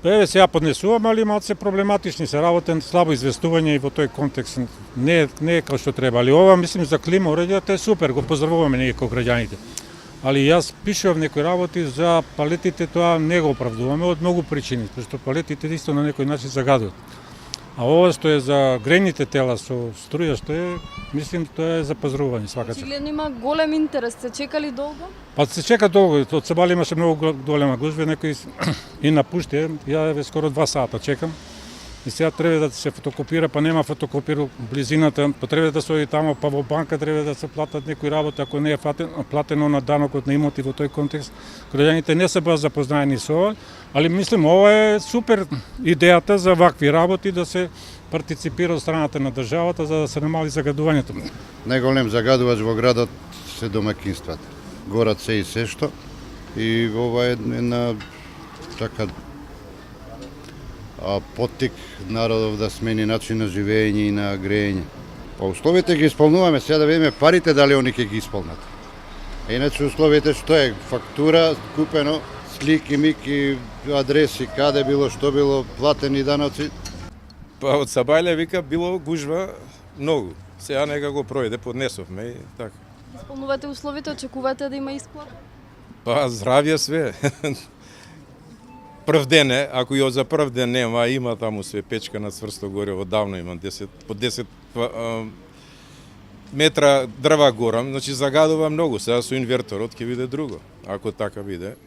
Еве сега поднесувам, али малце проблематични се работен, слабо известување и во тој контекст не е како што треба. Али ова, мислим, за клима уредијата е супер, го поздравуваме ние како граѓаните. Али јас пишував некои работи за палетите, тоа не го оправдуваме од многу причини, зашто палетите исто на некој начин загадуваат. А ова што е за грејните тела со струја што е, мислим, тоа е за пазарување свакача. Очигледно има голем интерес, се чекали долго? Па се чека долго, од Сабали имаше многу голема гужва, некои и напушти, ја еве скоро 2 сата чекам. И сега треба да се фотокопира, па нема фотокопир у близината, па треба да се оди тамо, па во банка треба да се платат некои работи, ако не е платено на данокот на имоти во тој контекст. Граѓаните не се баш запознаени со ова, али мислим ова е супер идејата за вакви работи да се партиципира од страната на државата за да се намали загадувањето. Најголем загадувач во градот се домакинствата. Горат се и се што и ова е една така поттик народов да смени начин на живење и на грејење. Па условите ги исполнуваме, сега да видиме парите дали они ќе ги исполнат. Иначе условите што е фактура, купено, слики, мики, адреси, каде било, што било, платени даноци. Па од Сабајле вика било гужва многу. Сега нека го пројде, поднесовме и така. Исполнувате условите, очекувате да има исплат? Па здравје све. Прв ден е, ако и за прв ден нема, има таму све печка на цврсто горе, одавно имам 10, по 10 метра дрва горам, значи загадува многу, сега со инверторот ќе биде друго, ако така биде.